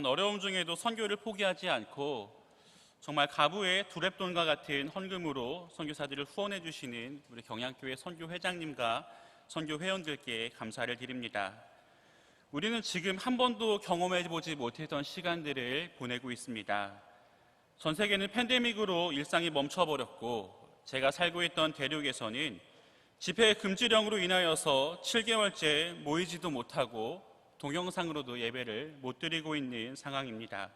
이러한 어려움 중에도 선교를 포기하지 않고 정말 가부의 두랩돈과 같은 헌금으로 선교사들을 후원해 주시는 우리 경양교회 선교회장님과 선교회원들께 감사를 드립니다. 우리는 지금 한 번도 경험해 보지 못했던 시간들을 보내고 있습니다. 전 세계는 팬데믹으로 일상이 멈춰버렸고, 제가 살고 있던 대륙에서는 집회 금지령으로 인하여서 7개월째 모이지도 못하고 동영상으로도 예배를 못 드리고 있는 상황입니다.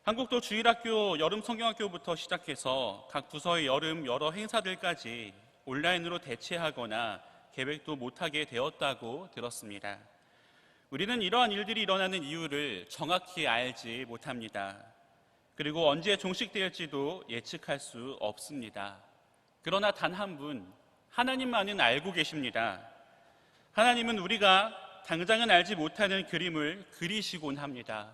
한국도 주일학교, 여름 성경학교부터 시작해서 각 부서의 여름 여러 행사들까지 온라인으로 대체하거나 계획도 못하게 되었다고 들었습니다. 우리는 이러한 일들이 일어나는 이유를 정확히 알지 못합니다. 그리고 언제 종식될지도 예측할 수 없습니다. 그러나 단 한 분, 하나님만은 알고 계십니다. 하나님은 우리가 당장은 알지 못하는 그림을 그리시곤 합니다.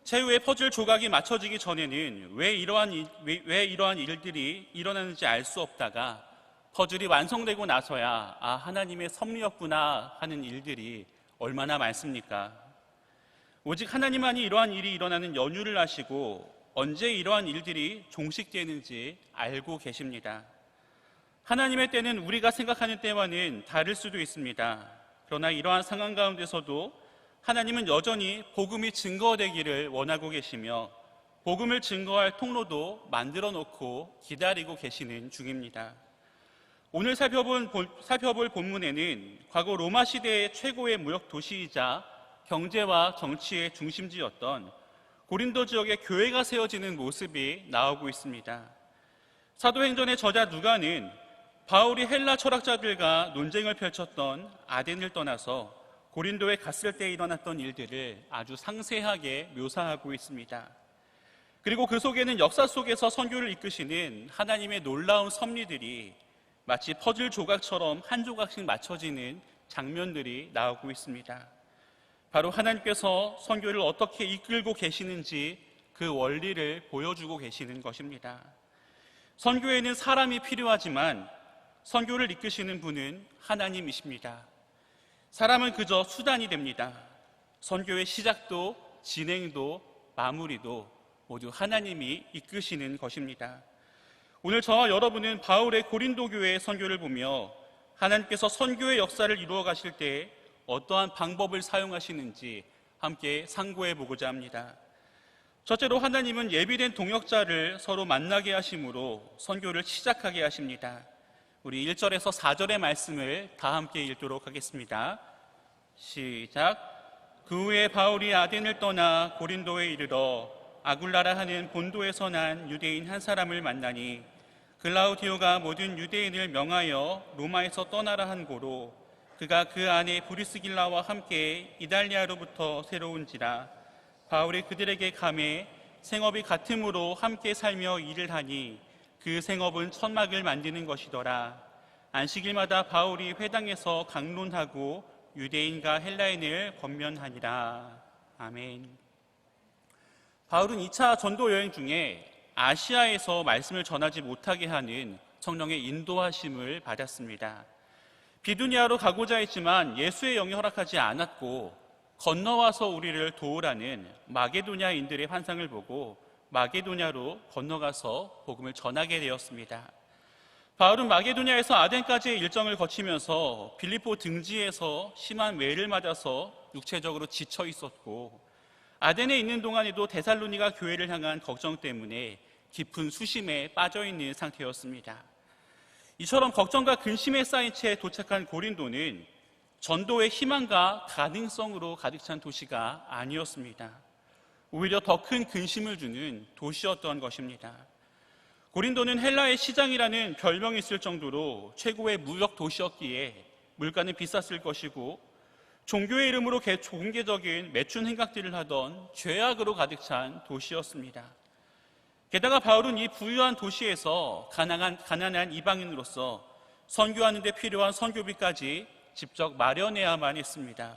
최후의 퍼즐 조각이 맞춰지기 전에는 왜 이러한 일들이 일어나는지 알 수 없다가 퍼즐이 완성되고 나서야 하나님의 섭리였구나 하는 일들이 얼마나 많습니까? 오직 하나님만이 이러한 일이 일어나는 연유를 아시고 언제 이러한 일들이 종식되는지 알고 계십니다. 하나님의 때는 우리가 생각하는 때와는 다를 수도 있습니다. 그러나 이러한 상황 가운데서도 하나님은 여전히 복음이 증거되기를 원하고 계시며 복음을 증거할 통로도 만들어 놓고 기다리고 계시는 중입니다. 오늘 살펴볼 본문에는 과거 로마 시대의 최고의 무역 도시이자 경제와 정치의 중심지였던 고린도 지역의 교회가 세워지는 모습이 나오고 있습니다. 사도행전의 저자 누가는 바울이 헬라 철학자들과 논쟁을 펼쳤던 아덴을 떠나서 고린도에 갔을 때 일어났던 일들을 아주 상세하게 묘사하고 있습니다. 그리고 그 속에는 역사 속에서 선교를 이끄시는 하나님의 놀라운 섭리들이 마치 퍼즐 조각처럼 한 조각씩 맞춰지는 장면들이 나오고 있습니다. 바로 하나님께서 선교를 어떻게 이끌고 계시는지 그 원리를 보여주고 계시는 것입니다. 선교에는 사람이 필요하지만 선교를 이끄시는 분은 하나님이십니다. 사람은 그저 수단이 됩니다. 선교의 시작도 진행도 마무리도 모두 하나님이 이끄시는 것입니다. 오늘 저와 여러분은 바울의 고린도 교회의 선교를 보며 하나님께서 선교의 역사를 이루어 가실 때 어떠한 방법을 사용하시는지 함께 상고해 보고자 합니다. 첫째로 하나님은 예비된 동역자를 서로 만나게 하심으로 선교를 시작하게 하십니다. 우리 1절에서 4절의 말씀을 다 함께 읽도록 하겠습니다. 시작. 그 후에 바울이 아덴을 떠나 고린도에 이르러 아굴라라 하는 본도에서 난 유대인 한 사람을 만나니 글라우디오가 모든 유대인을 명하여 로마에서 떠나라 한 고로 그가 그 아내 브리스길라와 함께 이달리아로부터 새로운지라 바울이 그들에게 감해 생업이 같음으로 함께 살며 일을 하니 그 생업은 천막을 만드는 것이더라. 안식일마다 바울이 회당에서 강론하고 유대인과 헬라인을 권면하니라. 아멘. 바울은 2차 전도 여행 중에 아시아에서 말씀을 전하지 못하게 하는 성령의 인도하심을 받았습니다. 비두니아로 가고자 했지만 예수의 영이 허락하지 않았고 건너와서 우리를 도우라는 마게도냐인들의 환상을 보고 마게도냐로 건너가서 복음을 전하게 되었습니다. 바울은 마게도냐에서 아덴까지의 일정을 거치면서 빌립보 등지에서 심한 외를 맞아서 육체적으로 지쳐 있었고 아덴에 있는 동안에도 데살로니가 교회를 향한 걱정 때문에 깊은 수심에 빠져 있는 상태였습니다. 이처럼 걱정과 근심에 쌓인 채 도착한 고린도는 전도의 희망과 가능성으로 가득 찬 도시가 아니었습니다. 오히려 더 큰 근심을 주는 도시였던 것입니다. 고린도는 헬라의 시장이라는 별명이 있을 정도로 최고의 무역 도시였기에 물가는 비쌌을 것이고 종교의 이름으로 공개적인 매춘 행각들을 하던 죄악으로 가득 찬 도시였습니다. 게다가 바울은 이 부유한 도시에서 가난한 이방인으로서 선교하는 데 필요한 선교비까지 직접 마련해야만 했습니다.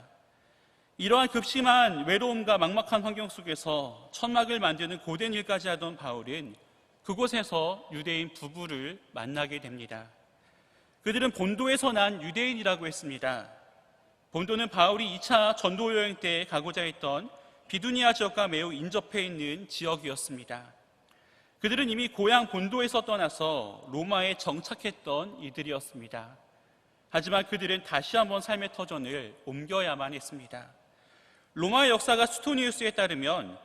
이러한 급심한 외로움과 막막한 환경 속에서 천막을 만드는 고된 일까지 하던 바울은 그곳에서 유대인 부부를 만나게 됩니다. 그들은 본도에서 난 유대인이라고 했습니다. 본도는 바울이 2차 전도 여행 때 가고자 했던 비두니아 지역과 매우 인접해 있는 지역이었습니다. 그들은 이미 고향 본도에서 떠나서 로마에 정착했던 이들이었습니다. 하지만 그들은 다시 한번 삶의 터전을 옮겨야만 했습니다. 로마의 역사가 수토니우스에 따르면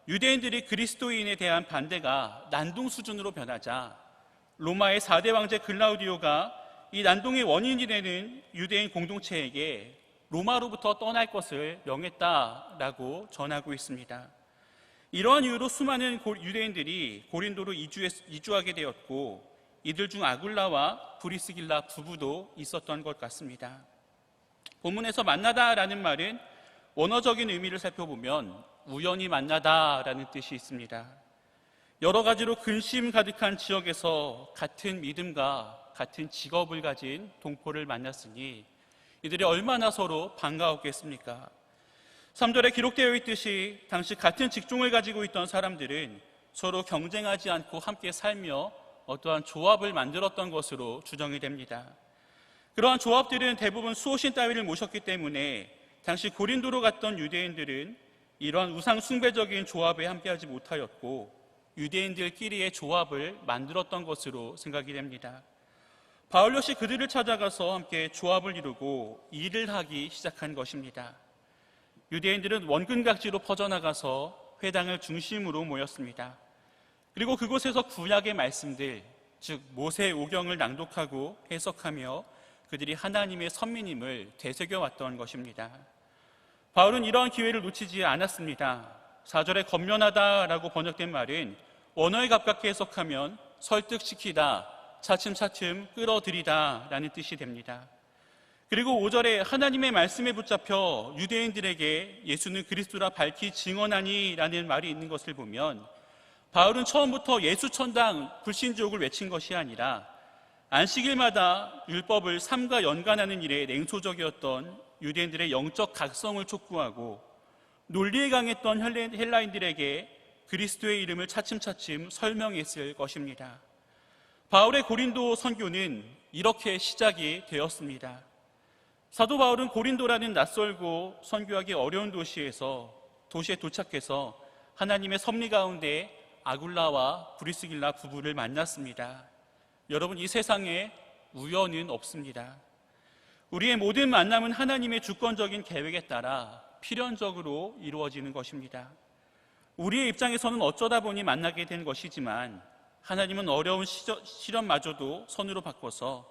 유대인들이 그리스도인에 대한 반대가 난동 수준으로 변하자 로마의 4대 왕제 글라우디오가 이 난동의 원인이 되는 유대인 공동체에게 로마로부터 떠날 것을 명했다라고 전하고 있습니다. 이러한 이유로 수많은 유대인들이 고린도로 이주하게 되었고 이들 중 아굴라와 브리스길라 부부도 있었던 것 같습니다. 본문에서 만나다라는 말은 원어적인 의미를 살펴보면 우연히 만나다라는 뜻이 있습니다. 여러 가지로 근심 가득한 지역에서 같은 믿음과 같은 직업을 가진 동포를 만났으니 이들이 얼마나 서로 반가웠겠습니까? 3절에 기록되어 있듯이 당시 같은 직종을 가지고 있던 사람들은 서로 경쟁하지 않고 함께 살며 어떠한 조합을 만들었던 것으로 추정이 됩니다. 그러한 조합들은 대부분 수호신 따위를 모셨기 때문에 당시 고린도로 갔던 유대인들은 이러한 우상 숭배적인 조합에 함께하지 못하였고 유대인들끼리의 조합을 만들었던 것으로 생각이 됩니다. 바울 역시 그들을 찾아가서 함께 조합을 이루고 일을 하기 시작한 것입니다. 유대인들은 원근각지로 퍼져나가서 회당을 중심으로 모였습니다. 그리고 그곳에서 구약의 말씀들, 즉 모세의 오경을 낭독하고 해석하며 그들이 하나님의 선민임을 되새겨왔던 것입니다. 바울은 이러한 기회를 놓치지 않았습니다. 4절에 건면하다라고 번역된 말은 원어에 가깝게 해석하면 설득시키다, 차츰차츰 끌어들이다 라는 뜻이 됩니다. 그리고 5절에 하나님의 말씀에 붙잡혀 유대인들에게 예수는 그리스도라 밝히 증언하니 라는 말이 있는 것을 보면 바울은 처음부터 예수천당 불신지옥을 외친 것이 아니라 안식일마다 율법을 삼가 연관하는 일에 냉소적이었던 유대인들의 영적 각성을 촉구하고 논리에 강했던 헬라인들에게 그리스도의 이름을 차츰차츰 설명했을 것입니다. 바울의 고린도 선교는 이렇게 시작이 되었습니다. 사도 바울은 고린도라는 낯설고 선교하기 어려운 도시에 도착해서 하나님의 섭리 가운데 아굴라와 브리스길라 부부를 만났습니다. 여러분, 이 세상에 우연은 없습니다. 우리의 모든 만남은 하나님의 주권적인 계획에 따라 필연적으로 이루어지는 것입니다. 우리의 입장에서는 어쩌다 보니 만나게 된 것이지만 하나님은 어려운 시련마저도 선으로 바꿔서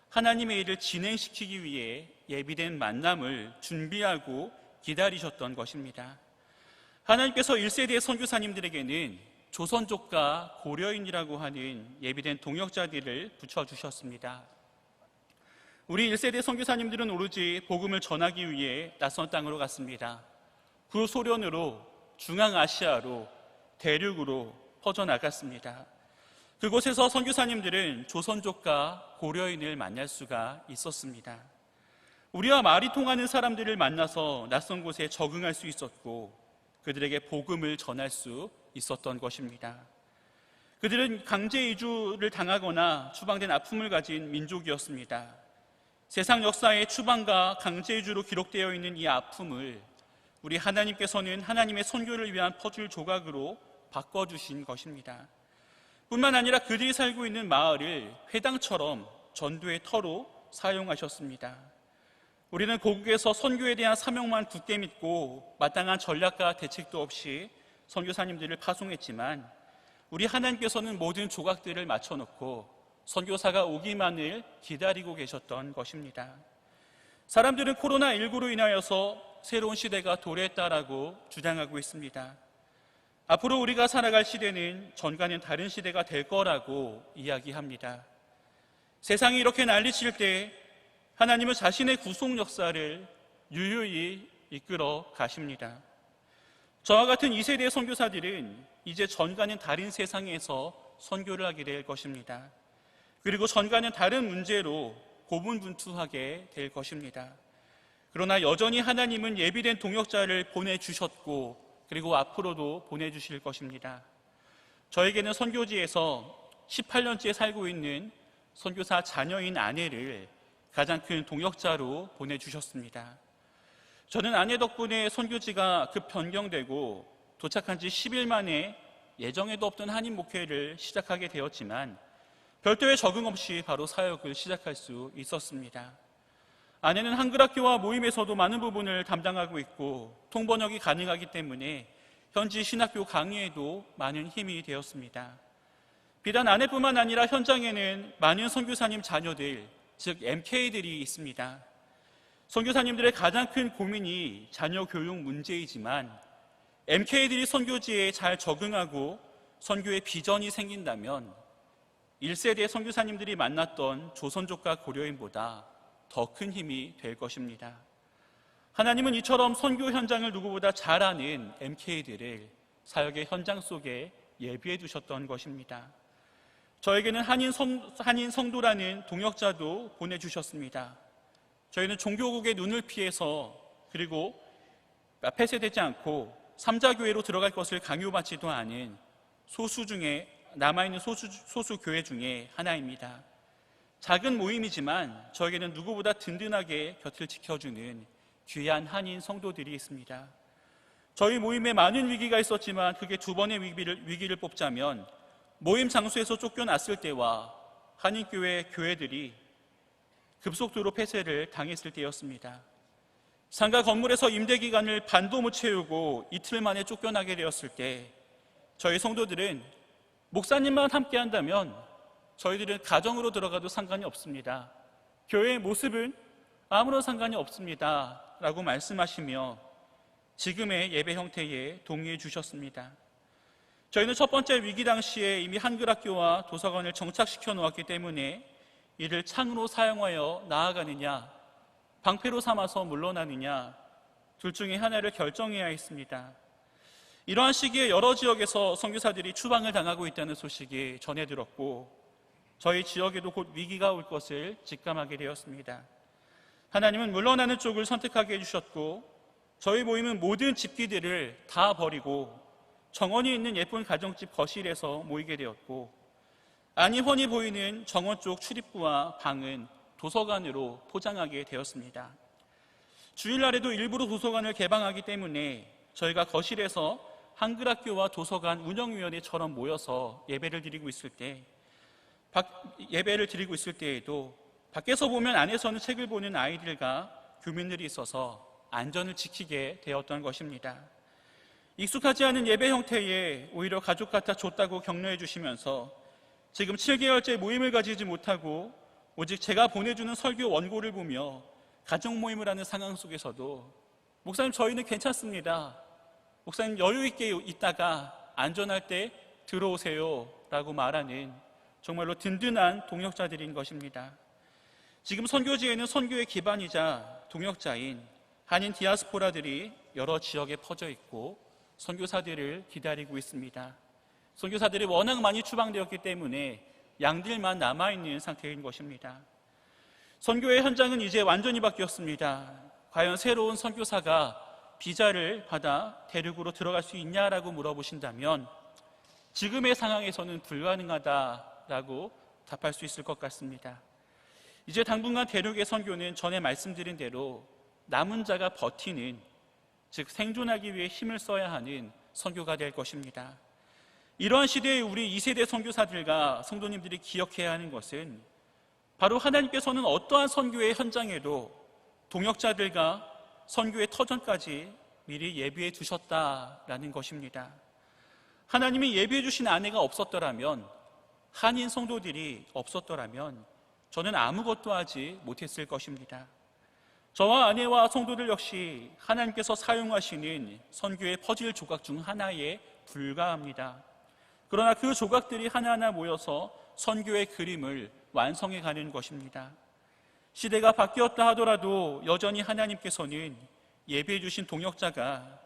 하나님의 일을 진행시키기 위해 예비된 만남을 준비하고 기다리셨던 것입니다. 하나님께서 1세대 선교사님들에게는 조선족과 고려인이라고 하는 예비된 동역자들을 붙여주셨습니다. 우리 1세대 선교사님들은 오로지 복음을 전하기 위해 낯선 땅으로 갔습니다. 구소련으로, 중앙아시아로, 대륙으로 퍼져나갔습니다. 그곳에서 선교사님들은 조선족과 고려인을 만날 수가 있었습니다. 우리와 말이 통하는 사람들을 만나서 낯선 곳에 적응할 수 있었고 그들에게 복음을 전할 수 있었던 것입니다. 그들은 강제 이주를 당하거나 추방된 아픔을 가진 민족이었습니다. 세상 역사의 추방과 강제 이주로 기록되어 있는 이 아픔을 우리 하나님께서는 하나님의 선교를 위한 퍼즐 조각으로 바꿔주신 것입니다. 뿐만 아니라 그들이 살고 있는 마을을 회당처럼 전도의 터로 사용하셨습니다. 우리는 고국에서 선교에 대한 사명만 굳게 믿고 마땅한 전략과 대책도 없이 선교사님들을 파송했지만 우리 하나님께서는 모든 조각들을 맞춰놓고 선교사가 오기만을 기다리고 계셨던 것입니다. 사람들은 코로나19로 인하여서 새로운 시대가 도래했다라고 주장하고 있습니다. 앞으로 우리가 살아갈 시대는 전과는 다른 시대가 될 거라고 이야기합니다. 세상이 이렇게 난리칠 때 하나님은 자신의 구속 역사를 유유히 이끌어 가십니다. 저와 같은 2세대 선교사들은 이제 전과는 다른 세상에서 선교를 하게 될 것입니다. 그리고 전과는 다른 문제로 고분분투하게 될 것입니다. 그러나 여전히 하나님은 예비된 동역자를 보내주셨고 그리고 앞으로도 보내주실 것입니다. 저에게는 선교지에서 18년째 살고 있는 선교사 자녀인 아내를 가장 큰 동역자로 보내주셨습니다. 저는 아내 덕분에 선교지가 급 변경되고 도착한 지 10일 만에 예정에도 없던 한인 목회를 시작하게 되었지만 별도의 적응 없이 바로 사역을 시작할 수 있었습니다. 아내는 한글학교와 모임에서도 많은 부분을 담당하고 있고 통번역이 가능하기 때문에 현지 신학교 강의에도 많은 힘이 되었습니다. 비단 아내뿐만 아니라 현장에는 많은 선교사님 자녀들, 즉 MK들이 있습니다. 선교사님들의 가장 큰 고민이 자녀 교육 문제이지만 MK들이 선교지에 잘 적응하고 선교의 비전이 생긴다면 1세대 선교사님들이 만났던 조선족과 고려인보다 더 큰 힘이 될 것입니다. 하나님은 이처럼 선교 현장을 누구보다 잘 아는 MK들을 사역의 현장 속에 예비해 두셨던 것입니다. 저에게는 한인 성도라는 동역자도 보내주셨습니다. 저희는 종교국의 눈을 피해서 그리고 폐쇄되지 않고 삼자교회로 들어갈 것을 강요받지도 않은 남아있는 소수 교회 중에 하나입니다. 작은 모임이지만 저에게는 누구보다 든든하게 곁을 지켜주는 귀한 한인 성도들이 있습니다. 저희 모임에 많은 위기가 있었지만 크게 두 번의 위기를 뽑자면 모임 장소에서 쫓겨났을 때와 한인교회 교회들이 급속도로 폐쇄를 당했을 때였습니다. 상가 건물에서 임대 기간을 반도 못 채우고 이틀 만에 쫓겨나게 되었을 때 저희 성도들은 목사님만 함께 한다면 저희들은 가정으로 들어가도 상관이 없습니다. 교회의 모습은 아무런 상관이 없습니다 라고 말씀하시며 지금의 예배 형태에 동의해 주셨습니다. 저희는 첫 번째 위기 당시에 이미 한글학교와 도서관을 정착시켜 놓았기 때문에 이를 창으로 사용하여 나아가느냐 방패로 삼아서 물러나느냐 둘 중에 하나를 결정해야 했습니다. 이러한 시기에 여러 지역에서 선교사들이 추방을 당하고 있다는 소식이 전해 들었고 저희 지역에도 곧 위기가 올 것을 직감하게 되었습니다. 하나님은 물러나는 쪽을 선택하게 해주셨고 저희 모임은 모든 집기들을 다 버리고 정원이 있는 예쁜 가정집 거실에서 모이게 되었고 안이 훤히 보이는 정원 쪽 출입구와 방은 도서관으로 포장하게 되었습니다. 주일날에도 일부러 도서관을 개방하기 때문에 저희가 거실에서 한글학교와 도서관 운영위원회처럼 모여서 예배를 드리고 있을 때에도 밖에서 보면 안에서는 책을 보는 아이들과 교민들이 있어서 안전을 지키게 되었던 것입니다. 익숙하지 않은 예배 형태에 오히려 가족 같아 좋다고 격려해 주시면서 지금 7개월째 모임을 가지지 못하고 오직 제가 보내주는 설교 원고를 보며 가족 모임을 하는 상황 속에서도 목사님 저희는 괜찮습니다. 목사님 여유 있게 있다가 안전할 때 들어오세요 라고 말하는 정말로 든든한 동역자들인 것입니다. 지금 선교지에는 선교의 기반이자 동역자인 한인 디아스포라들이 여러 지역에 퍼져 있고 선교사들을 기다리고 있습니다. 선교사들이 워낙 많이 추방되었기 때문에 양들만 남아있는 상태인 것입니다. 선교의 현장은 이제 완전히 바뀌었습니다. 과연 새로운 선교사가 비자를 받아 대륙으로 들어갈 수 있냐라고 물어보신다면 지금의 상황에서는 불가능하다라고 답할 수 있을 것 같습니다. 이제 당분간 대륙의 선교는 전에 말씀드린 대로 남은 자가 버티는, 즉 생존하기 위해 힘을 써야 하는 선교가 될 것입니다. 이러한 시대에 우리 2세대 선교사들과 성도님들이 기억해야 하는 것은 바로 하나님께서는 어떠한 선교의 현장에도 동역자들과 선교의 터전까지 미리 예비해 두셨다라는 것입니다. 하나님이 예비해 주신 아내가 없었더라면, 한인 성도들이 없었더라면 저는 아무것도 하지 못했을 것입니다. 저와 아내와 성도들 역시 하나님께서 사용하시는 선교의 퍼즐 조각 중 하나에 불과합니다. 그러나 그 조각들이 하나하나 모여서 선교의 그림을 완성해 가는 것입니다. 시대가 바뀌었다 하더라도 여전히 하나님께서는 예비해 주신 동역자가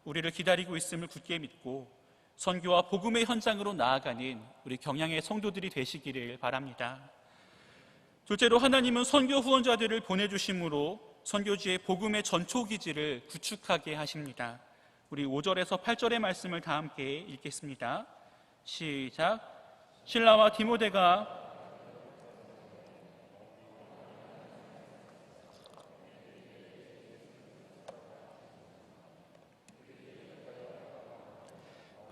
우리를 기다리고 있음을 굳게 믿고 선교와 복음의 현장으로 나아가는 우리 경양의 성도들이 되시기를 바랍니다. 둘째로 하나님은 선교 후원자들을 보내주심으로 선교지의 복음의 전초기지를 구축하게 하십니다. 우리 5절에서 8절의 말씀을 다 함께 읽겠습니다. 시작. 실라와 디모데가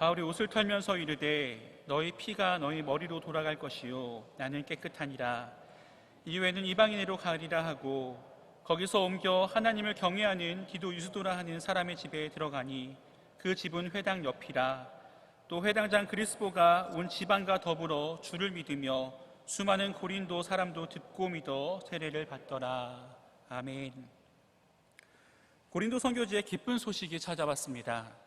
바울이 옷을 털면서 이르되 너희 피가 너희 머리로 돌아갈 것이요 나는 깨끗하니라. 이후에는 이방인으로 가리라 하고 거기서 옮겨 하나님을 경외하는 디도 유스도라 하는 사람의 집에 들어가니 그 집은 회당 옆이라. 또 회당장 그리스보가 온 지방과 더불어 주를 믿으며 수많은 고린도 사람도 듣고 믿어 세례를 받더라. 아멘. 고린도 선교지에 기쁜 소식이 찾아왔습니다.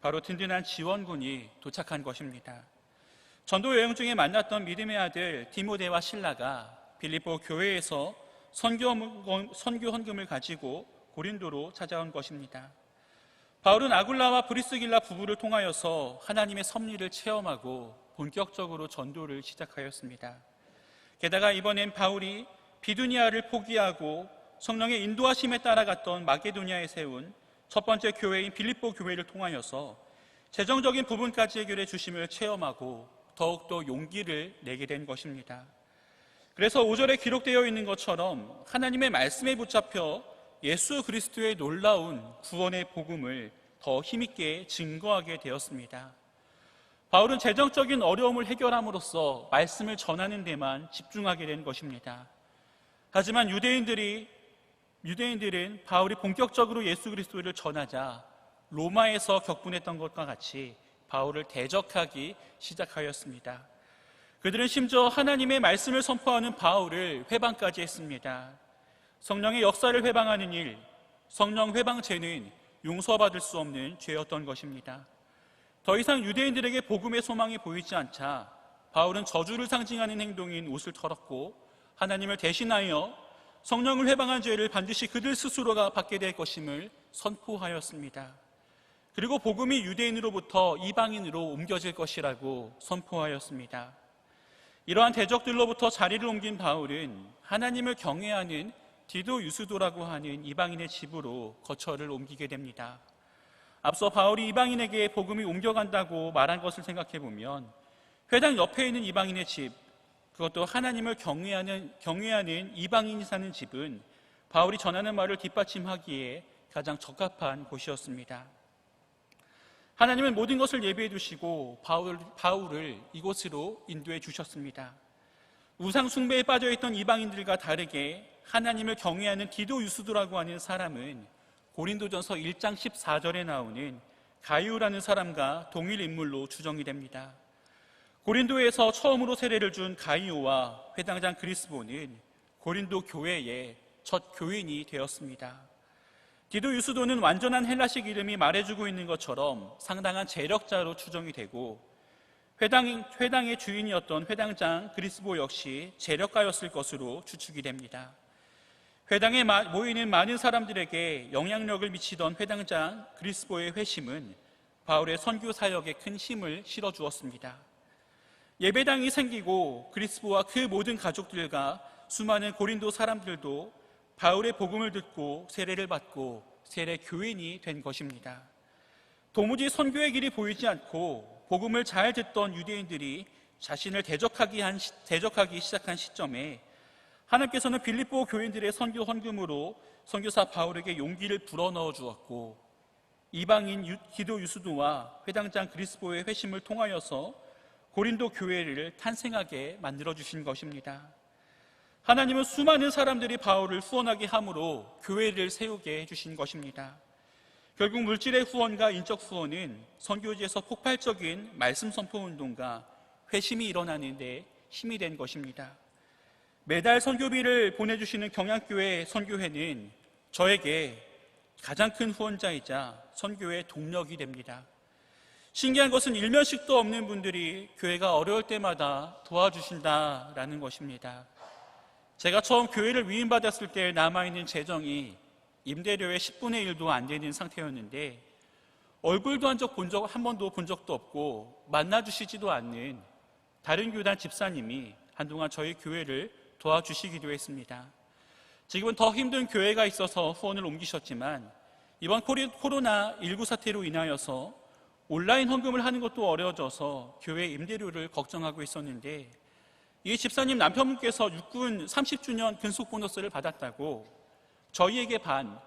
바로 든든한 지원군이 도착한 것입니다. 전도 여행 중에 만났던 믿음의 아들 디모데와 실라가 빌립보 교회에서 선교 헌금을 가지고 고린도로 찾아온 것입니다. 바울은 아굴라와 브리스길라 부부를 통하여서 하나님의 섭리를 체험하고 본격적으로 전도를 시작하였습니다. 게다가 이번엔 바울이 비두니아를 포기하고 성령의 인도하심에 따라갔던 마게도니아에 세운 첫 번째 교회인 빌립보 교회를 통하여서 재정적인 부분까지 해결해 주심을 체험하고 더욱더 용기를 내게 된 것입니다. 그래서 5절에 기록되어 있는 것처럼 하나님의 말씀에 붙잡혀 예수 그리스도의 놀라운 구원의 복음을 더 힘있게 증거하게 되었습니다. 바울은 재정적인 어려움을 해결함으로써 말씀을 전하는 데만 집중하게 된 것입니다. 하지만 유대인들은 바울이 본격적으로 예수 그리스도를 전하자 로마에서 격분했던 것과 같이 바울을 대적하기 시작하였습니다. 그들은 심지어 하나님의 말씀을 선포하는 바울을 회방까지 했습니다. 성령의 역사를 회방하는 일, 성령 회방죄는 용서받을 수 없는 죄였던 것입니다. 더 이상 유대인들에게 복음의 소망이 보이지 않자 바울은 저주를 상징하는 행동인 옷을 털었고 하나님을 대신하여 성령을 회방한 죄를 반드시 그들 스스로가 받게 될 것임을 선포하였습니다. 그리고 복음이 유대인으로부터 이방인으로 옮겨질 것이라고 선포하였습니다. 이러한 대적들로부터 자리를 옮긴 바울은 하나님을 경외하는 디도 유스도라고 하는 이방인의 집으로 거처를 옮기게 됩니다. 앞서 바울이 이방인에게 복음이 옮겨간다고 말한 것을 생각해 보면 회당 옆에 있는 이방인의 집, 그것도 하나님을 경외하는 이방인이 사는 집은 바울이 전하는 말을 뒷받침하기에 가장 적합한 곳이었습니다. 하나님은 모든 것을 예비해 두시고 바울을 이곳으로 인도해 주셨습니다. 우상 숭배에 빠져있던 이방인들과 다르게 하나님을 경외하는 디도 유스도라고 하는 사람은 고린도전서 1장 14절에 나오는 가이오라는 사람과 동일 인물로 추정이 됩니다. 고린도에서 처음으로 세례를 준 가이오와 회당장 그리스보는 고린도 교회의 첫 교인이 되었습니다. 디도 유스도는 완전한 헬라식 이름이 말해주고 있는 것처럼 상당한 재력자로 추정이 되고 회당의 주인이었던 회당장 그리스보 역시 재력가였을 것으로 추측이 됩니다. 회당에 모이는 많은 사람들에게 영향력을 미치던 회당장 그리스보의 회심은 바울의 선교 사역에 큰 힘을 실어주었습니다. 예배당이 생기고 그리스보와 그 모든 가족들과 수많은 고린도 사람들도 바울의 복음을 듣고 세례를 받고 세례 교인이 된 것입니다. 도무지 선교의 길이 보이지 않고 복음을 잘 듣던 유대인들이 자신을 대적하기 시작한 시점에 하나님께서는 빌립보 교인들의 선교 헌금으로 선교사 바울에게 용기를 불어넣어 주었고 이방인 디도 유스도와 회당장 그리스보의 회심을 통하여서 고린도 교회를 탄생하게 만들어 주신 것입니다. 하나님은 수많은 사람들이 바울을 후원하게 함으로 교회를 세우게 해주신 것입니다. 결국 물질의 후원과 인적 후원은 선교지에서 폭발적인 말씀 선포 운동과 회심이 일어나는 데 힘이 된 것입니다. 매달 선교비를 보내주시는 경양교회 선교회는 저에게 가장 큰 후원자이자 선교의 동력이 됩니다. 신기한 것은 일면식도 없는 분들이 교회가 어려울 때마다 도와주신다라는 것입니다. 제가 처음 교회를 위임받았을 때 남아있는 재정이 임대료의 10분의 1도 안 되는 상태였는데 얼굴도 한 번도 본 적도 없고 만나주시지도 않는 다른 교단 집사님이 한동안 저희 교회를 도와주시기도 했습니다. 지금은 더 힘든 교회가 있어서 후원을 옮기셨지만 이번 코로나19 사태로 인하여서 온라인 헌금을 하는 것도 어려워져서 교회 임대료를 걱정하고 있었는데 이 집사님 남편분께서 육군 30주년 근속 보너스를 받았다고 저희에게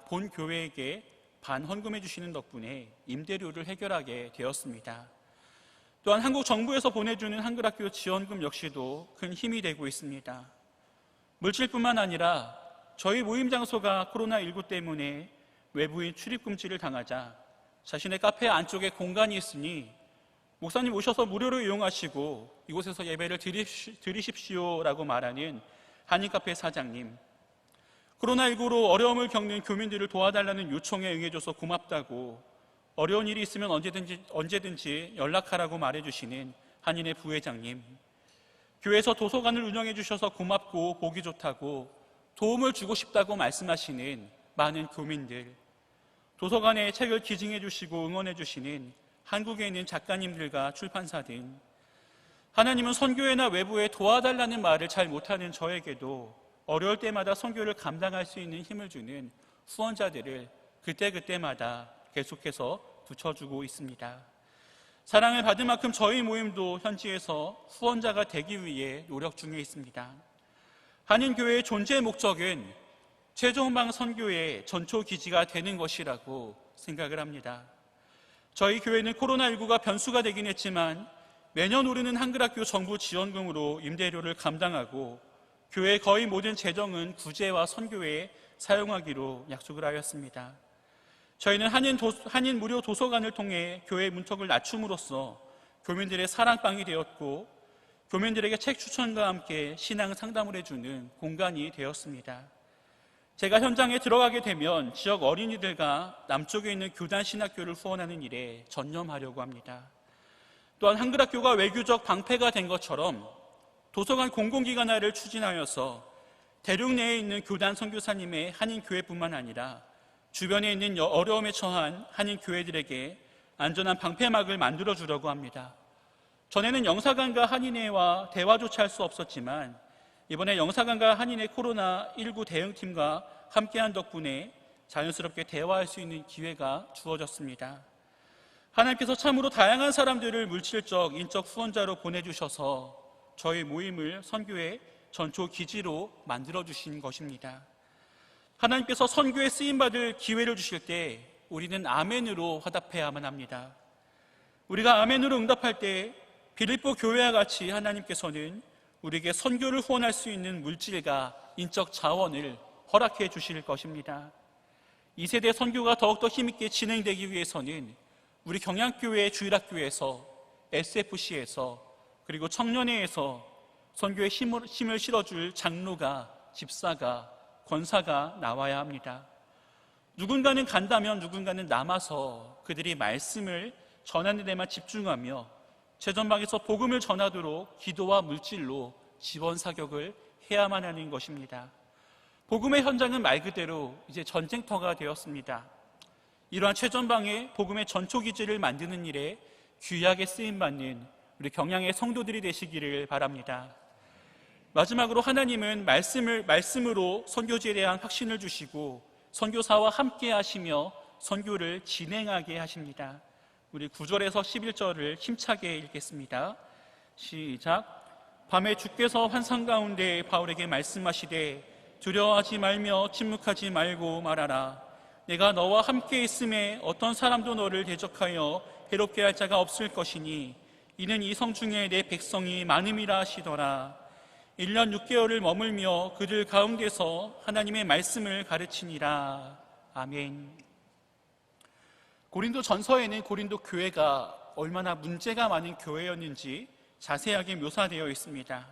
본 교회에게 반 헌금해 주시는 덕분에 임대료를 해결하게 되었습니다. 또한 한국 정부에서 보내주는 한글학교 지원금 역시도 큰 힘이 되고 있습니다. 물질뿐만 아니라 저희 모임 장소가 코로나19 때문에 외부인 출입 금지를 당하자 자신의 카페 안쪽에 공간이 있으니 목사님 오셔서 무료로 이용하시고 이곳에서 예배를 드리십시오라고 말하는 한인카페 사장님, 코로나19로 어려움을 겪는 교민들을 도와달라는 요청에 응해줘서 고맙다고 어려운 일이 있으면 언제든지 연락하라고 말해주시는 한인의 부회장님, 교회에서 도서관을 운영해 주셔서 고맙고 보기 좋다고 도움을 주고 싶다고 말씀하시는 많은 교민들, 도서관에 책을 기증해 주시고 응원해 주시는 한국에 있는 작가님들과 출판사 등, 하나님은 선교회나 외부에 도와달라는 말을 잘 못하는 저에게도 어려울 때마다 선교를 감당할 수 있는 힘을 주는 후원자들을 그때그때마다 계속해서 붙여주고 있습니다. 사랑을 받은 만큼 저희 모임도 현지에서 후원자가 되기 위해 노력 중에 있습니다. 한인교회의 존재 목적은 최종방 선교의 전초기지가 되는 것이라고 생각을 합니다. 저희 교회는 코로나19가 변수가 되긴 했지만 매년 오르는 한글학교 정부 지원금으로 임대료를 감당하고 교회의 거의 모든 재정은 구제와 선교에 사용하기로 약속을 하였습니다. 저희는 한인 무료 도서관을 통해 교회 문턱을 낮춤으로써 교민들의 사랑방이 되었고 교민들에게 책 추천과 함께 신앙 상담을 해주는 공간이 되었습니다. 제가 현장에 들어가게 되면 지역 어린이들과 남쪽에 있는 교단 신학교를 후원하는 일에 전념하려고 합니다. 또한 한글학교가 외교적 방패가 된 것처럼 도서관 공공기관화를 추진하여서 대륙 내에 있는 교단 선교사님의 한인교회뿐만 아니라 주변에 있는 어려움에 처한 한인교회들에게 안전한 방패막을 만들어주려고 합니다. 전에는 영사관과 한인회와 대화조차 할 수 없었지만 이번에 영사관과 한인회 코로나19 대응팀과 함께한 덕분에 자연스럽게 대화할 수 있는 기회가 주어졌습니다. 하나님께서 참으로 다양한 사람들을 물질적, 인적 후원자로 보내주셔서 저희 모임을 선교의 전초 기지로 만들어주신 것입니다. 하나님께서 선교에 쓰임받을 기회를 주실 때 우리는 아멘으로 화답해야만 합니다. 우리가 아멘으로 응답할 때 빌립보 교회와 같이 하나님께서는 우리에게 선교를 후원할 수 있는 물질과 인적 자원을 허락해 주실 것입니다. 2세대 선교가 더욱더 힘있게 진행되기 위해서는 우리 경양교회 주일학교에서, SFC에서, 그리고 청년회에서 선교에 힘을 실어줄 장로가, 집사가, 권사가 나와야 합니다. 누군가는 간다면 누군가는 남아서 그들이 말씀을 전하는 데만 집중하며 최전방에서 복음을 전하도록 기도와 물질로 지원 사격을 해야만 하는 것입니다. 복음의 현장은 말 그대로 이제 전쟁터가 되었습니다. 이러한 최전방에 복음의 전초기지를 만드는 일에 귀하게 쓰임받는 우리 경양의 성도들이 되시기를 바랍니다. 마지막으로 하나님은 말씀으로 선교지에 대한 확신을 주시고 선교사와 함께 하시며 선교를 진행하게 하십니다. 우리 9절에서 11절을 힘차게 읽겠습니다. 시작. 밤에 주께서 환상 가운데 바울에게 말씀하시되 두려워하지 말며 침묵하지 말고 말하라. 내가 너와 함께 있음에 어떤 사람도 너를 대적하여 해롭게 할 자가 없을 것이니 이는 이 성 중에 내 백성이 많음이라 하시더라. 1년 6개월을 머물며 그들 가운데서 하나님의 말씀을 가르치니라. 아멘. 고린도 전서에는 고린도 교회가 얼마나 문제가 많은 교회였는지 자세하게 묘사되어 있습니다.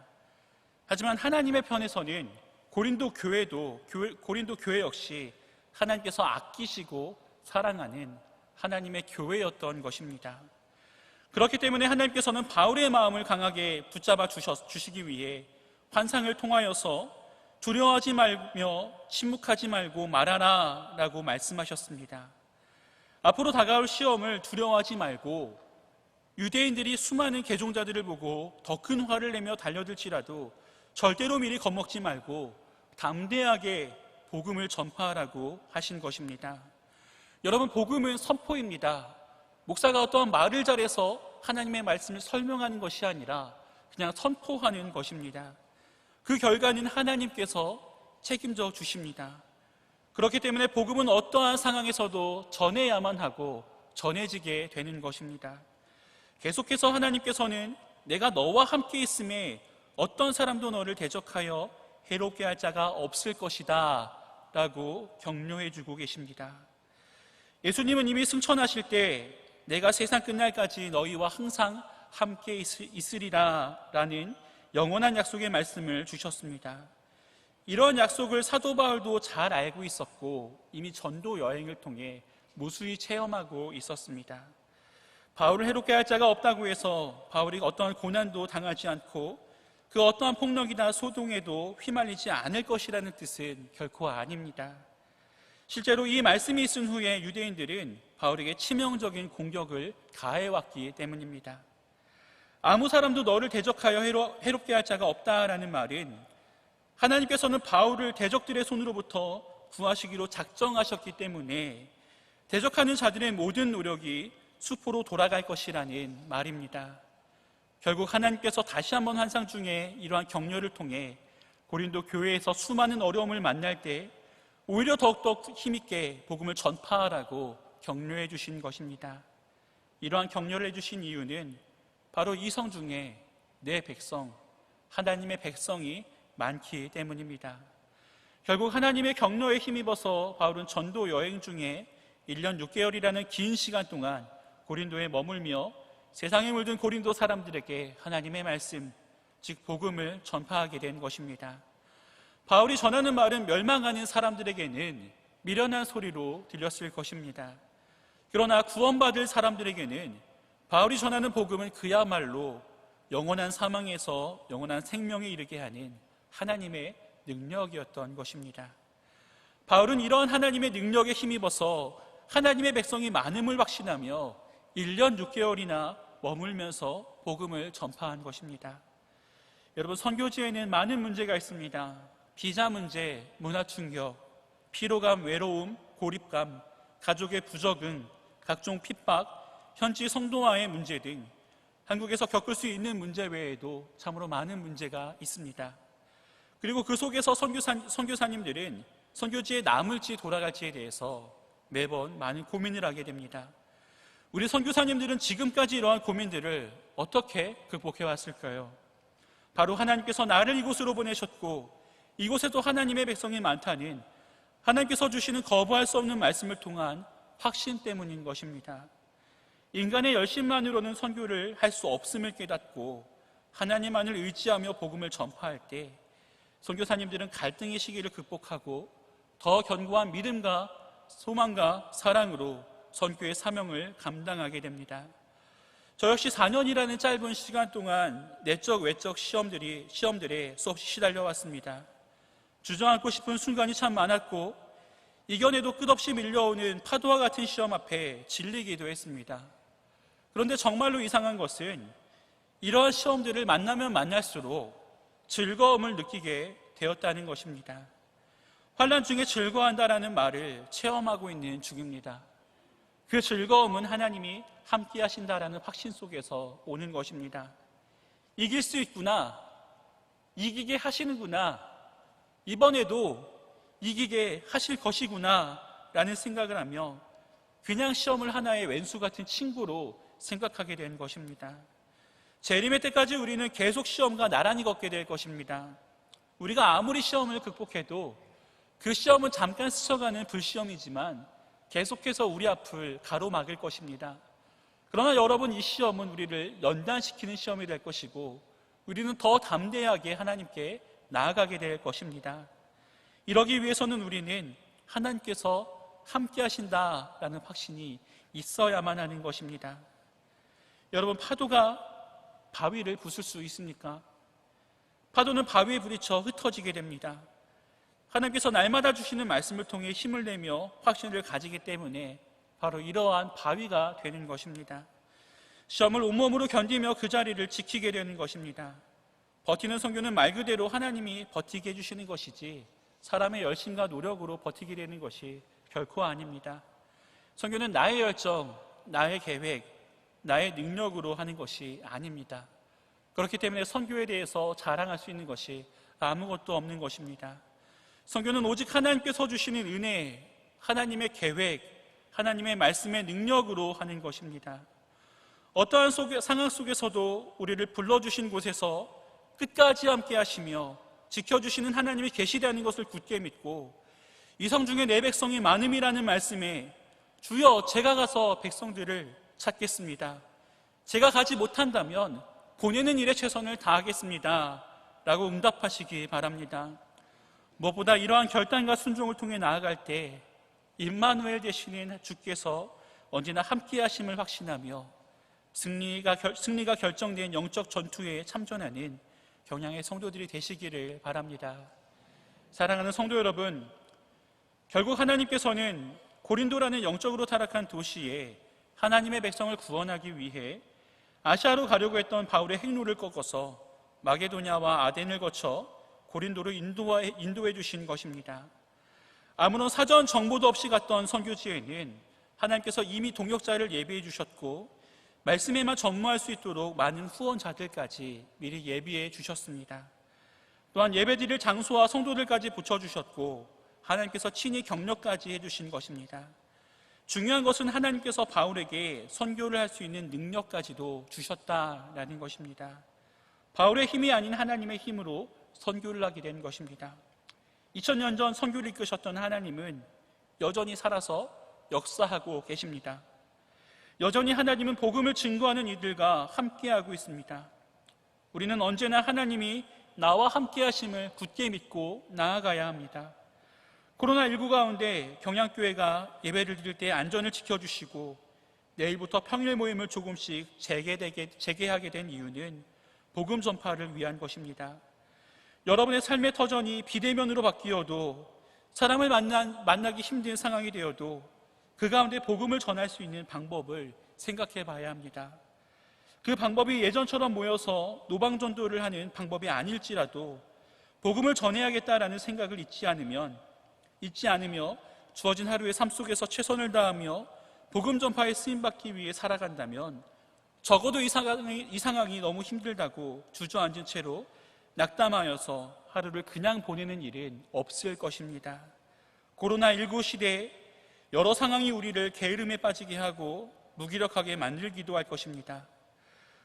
하지만 하나님의 편에서는 고린도 교회 역시 하나님께서 아끼시고 사랑하는 하나님의 교회였던 것입니다. 그렇기 때문에 하나님께서는 바울의 마음을 강하게 붙잡아 주시기 위해 환상을 통하여서 두려워하지 말며 침묵하지 말고 말하라 라고 말씀하셨습니다. 앞으로 다가올 시험을 두려워하지 말고 유대인들이 수많은 개종자들을 보고 더 큰 화를 내며 달려들지라도 절대로 미리 겁먹지 말고 담대하게 복음을 전파하라고 하신 것입니다. 여러분, 복음은 선포입니다. 목사가 어떠한 말을 잘해서 하나님의 말씀을 설명하는 것이 아니라 그냥 선포하는 것입니다. 그 결과는 하나님께서 책임져 주십니다. 그렇기 때문에 복음은 어떠한 상황에서도 전해야만 하고 전해지게 되는 것입니다. 계속해서 하나님께서는 내가 너와 함께 있음에 어떤 사람도 너를 대적하여 해롭게 할 자가 없을 것이다 라고 격려해 주고 계십니다. 예수님은 이미 승천하실 때 내가 세상 끝날까지 너희와 항상 함께 있으리라 라는 영원한 약속의 말씀을 주셨습니다. 이런 약속을 사도 바울도 잘 알고 있었고 이미 전도 여행을 통해 무수히 체험하고 있었습니다. 바울을 해롭게 할 자가 없다고 해서 바울이 어떠한 고난도 당하지 않고 그 어떠한 폭력이나 소동에도 휘말리지 않을 것이라는 뜻은 결코 아닙니다. 실제로 이 말씀이 있은 후에 유대인들은 바울에게 치명적인 공격을 가해왔기 때문입니다. 아무 사람도 너를 대적하여 해롭게 할 자가 없다라는 말은 하나님께서는 바울을 대적들의 손으로부터 구하시기로 작정하셨기 때문에 대적하는 자들의 모든 노력이 수포로 돌아갈 것이라는 말입니다. 결국 하나님께서 다시 한번 환상 중에 이러한 격려를 통해 고린도 교회에서 수많은 어려움을 만날 때 오히려 더욱더 힘있게 복음을 전파하라고 격려해 주신 것입니다. 이러한 격려를 해주신 이유는 바로 이 성 중에 내 백성, 하나님의 백성이 많기 때문입니다. 결국 하나님의 격려에 힘입어서 바울은 전도 여행 중에 1년 6개월이라는 긴 시간 동안 고린도에 머물며 세상에 물든 고린도 사람들에게 하나님의 말씀, 즉 복음을 전파하게 된 것입니다. 바울이 전하는 말은 멸망하는 사람들에게는 미련한 소리로 들렸을 것입니다. 그러나 구원받을 사람들에게는 바울이 전하는 복음은 그야말로 영원한 사망에서 영원한 생명에 이르게 하는 하나님의 능력이었던 것입니다. 바울은 이러한 하나님의 능력에 힘입어서 하나님의 백성이 많음을 확신하며 1년 6개월이나 머물면서 복음을 전파한 것입니다. 여러분, 선교지에는 많은 문제가 있습니다. 비자 문제, 문화 충격, 피로감, 외로움, 고립감, 가족의 부적응, 각종 핍박, 현지 성도와의 문제 등 한국에서 겪을 수 있는 문제 외에도 참으로 많은 문제가 있습니다. 그리고 그 속에서 선교사님들은 선교지에 남을지 돌아갈지에 대해서 매번 많은 고민을 하게 됩니다. 우리 선교사님들은 지금까지 이러한 고민들을 어떻게 극복해 왔을까요? 바로 하나님께서 나를 이곳으로 보내셨고 이곳에도 하나님의 백성이 많다는 하나님께서 주시는 거부할 수 없는 말씀을 통한 확신 때문인 것입니다. 인간의 열심만으로는 선교를 할 수 없음을 깨닫고 하나님만을 의지하며 복음을 전파할 때 선교사님들은 갈등의 시기를 극복하고 더 견고한 믿음과 소망과 사랑으로 선교의 사명을 감당하게 됩니다. 저 역시 4년이라는 짧은 시간 동안 내적 외적 시험들에 수없이 시달려왔습니다. 주저앉고 싶은 순간이 참 많았고 이겨내도 끝없이 밀려오는 파도와 같은 시험 앞에 질리기도 했습니다. 그런데 정말로 이상한 것은 이러한 시험들을 만나면 만날수록 즐거움을 느끼게 되었다는 것입니다. 환난 중에 즐거워한다라는 말을 체험하고 있는 중입니다. 그 즐거움은 하나님이 함께 하신다라는 확신 속에서 오는 것입니다. 이길 수 있구나, 이기게 하시는구나, 이번에도 이기게 하실 것이구나 라는 생각을 하며 그냥 시험을 하나의 왼수 같은 친구로 생각하게 된 것입니다. 재림의 때까지 우리는 계속 시험과 나란히 걷게 될 것입니다. 우리가 아무리 시험을 극복해도 그 시험은 잠깐 스쳐가는 불시험이지만 계속해서 우리 앞을 가로막을 것입니다. 그러나 여러분, 이 시험은 우리를 연단시키는 시험이 될 것이고 우리는 더 담대하게 하나님께 나아가게 될 것입니다. 이러기 위해서는 우리는 하나님께서 함께 하신다라는 확신이 있어야만 하는 것입니다. 여러분, 파도가 바위를 부술 수 있습니까? 파도는 바위에 부딪혀 흩어지게 됩니다. 하나님께서 날마다 주시는 말씀을 통해 힘을 내며 확신을 가지기 때문에 바로 이러한 바위가 되는 것입니다. 시험을 온몸으로 견디며 그 자리를 지키게 되는 것입니다. 버티는 선교는 말 그대로 하나님이 버티게 해주시는 것이지 사람의 열심과 노력으로 버티게 되는 것이 결코 아닙니다. 선교는 나의 열정, 나의 계획, 나의 능력으로 하는 것이 아닙니다. 그렇기 때문에 선교에 대해서 자랑할 수 있는 것이 아무것도 없는 것입니다. 선교는 오직 하나님께서 주시는 은혜, 하나님의 계획, 하나님의 말씀의 능력으로 하는 것입니다. 어떠한 상황 속에서도 우리를 불러주신 곳에서 끝까지 함께 하시며 지켜주시는 하나님이 계시다는 것을 굳게 믿고 이성 중에 내 백성이 많음이라는 말씀에 주여 제가 가서 백성들을 찾겠습니다. 제가 가지 못한다면 보내는 일에 최선을 다하겠습니다 라고 응답하시기 바랍니다. 무엇보다 이러한 결단과 순종을 통해 나아갈 때 임마누엘 되시는 주께서 언제나 함께 하심을 확신하며 승리가 결정된 영적 전투에 참전하는 경양의 성도들이 되시기를 바랍니다. 사랑하는 성도 여러분, 결국 하나님께서는 고린도라는 영적으로 타락한 도시에 하나님의 백성을 구원하기 위해 아시아로 가려고 했던 바울의 행로를 꺾어서 마게도냐와 아덴을 거쳐 고린도로 인도해 주신 것입니다. 아무런 사전 정보도 없이 갔던 선교지에는 하나님께서 이미 동역자를 예비해 주셨고 말씀에만 전무할 수 있도록 많은 후원자들까지 미리 예비해 주셨습니다. 또한 예배드릴 장소와 성도들까지 붙여주셨고 하나님께서 친히 격려까지 해주신 것입니다. 중요한 것은 하나님께서 바울에게 선교를 할 수 있는 능력까지도 주셨다라는 것입니다. 바울의 힘이 아닌 하나님의 힘으로 선교를 하게 된 것입니다. 2000년 전 선교를 이끄셨던 하나님은 여전히 살아서 역사하고 계십니다. 여전히 하나님은 복음을 증거하는 이들과 함께하고 있습니다. 우리는 언제나 하나님이 나와 함께 하심을 굳게 믿고 나아가야 합니다. 코로나19 가운데 경양교회가 예배를 드릴 때 안전을 지켜주시고 내일부터 평일 모임을 조금씩 재개하게 된 이유는 복음 전파를 위한 것입니다. 여러분의 삶의 터전이 비대면으로 바뀌어도 사람을 만나기 힘든 상황이 되어도 그 가운데 복음을 전할 수 있는 방법을 생각해 봐야 합니다. 그 방법이 예전처럼 모여서 노방전도를 하는 방법이 아닐지라도 복음을 전해야겠다라는 생각을 잊지 않으며 주어진 하루의 삶 속에서 최선을 다하며 복음 전파에 쓰임받기 위해 살아간다면 적어도 이 상황이 너무 힘들다고 주저앉은 채로 낙담하여서 하루를 그냥 보내는 일은 없을 것입니다. 코로나19 시대에 여러 상황이 우리를 게으름에 빠지게 하고 무기력하게 만들기도 할 것입니다.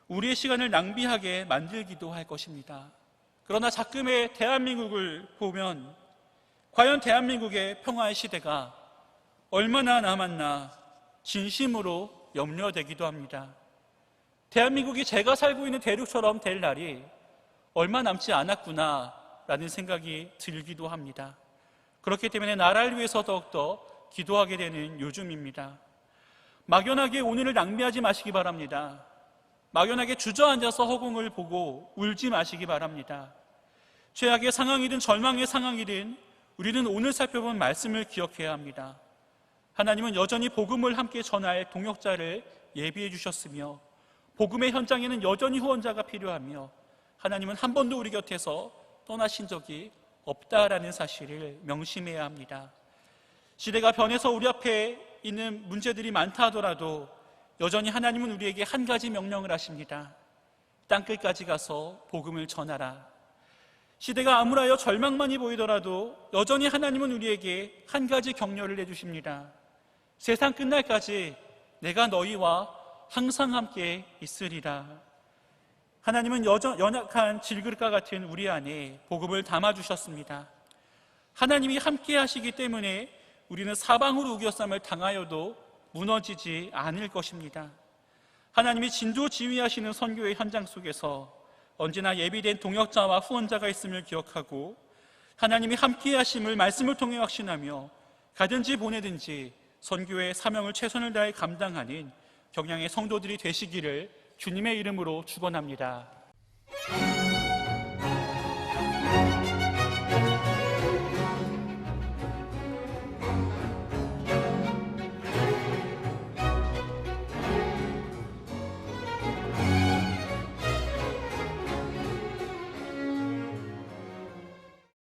우리의 시간을 낭비하게 만들기도 할 것입니다. 그러나 자금의 대한민국을 보면 과연 대한민국의 평화의 시대가 얼마나 남았나 진심으로 염려되기도 합니다. 대한민국이 제가 살고 있는 대륙처럼 될 날이 얼마 남지 않았구나라는 생각이 들기도 합니다. 그렇기 때문에 나라를 위해서 더욱더 기도하게 되는 요즘입니다. 막연하게 오늘을 낭비하지 마시기 바랍니다. 막연하게 주저앉아서 허공을 보고 울지 마시기 바랍니다. 최악의 상황이든 절망의 상황이든 우리는 오늘 살펴본 말씀을 기억해야 합니다. 하나님은 여전히 복음을 함께 전할 동역자를 예비해 주셨으며 복음의 현장에는 여전히 후원자가 필요하며 하나님은 한 번도 우리 곁에서 떠나신 적이 없다라는 사실을 명심해야 합니다. 시대가 변해서 우리 앞에 있는 문제들이 많다 하더라도 여전히 하나님은 우리에게 한 가지 명령을 하십니다. 땅끝까지 가서 복음을 전하라. 시대가 암울하여 절망만이 보이더라도 여전히 하나님은 우리에게 한 가지 격려를 해주십니다. 세상 끝날까지 내가 너희와 항상 함께 있으리라. 하나님은 연약한 질그릇과 같은 우리 안에 복음을 담아주셨습니다. 하나님이 함께 하시기 때문에 우리는 사방으로 우겨쌈을 당하여도 무너지지 않을 것입니다. 하나님이 진두지휘하시는 선교의 현장 속에서 언제나 예비된 동역자와 후원자가 있음을 기억하고 하나님이 함께 하심을 말씀을 통해 확신하며 가든지 보내든지 선교의 사명을 최선을 다해 감당하는 경양의 성도들이 되시기를 주님의 이름으로 축원합니다.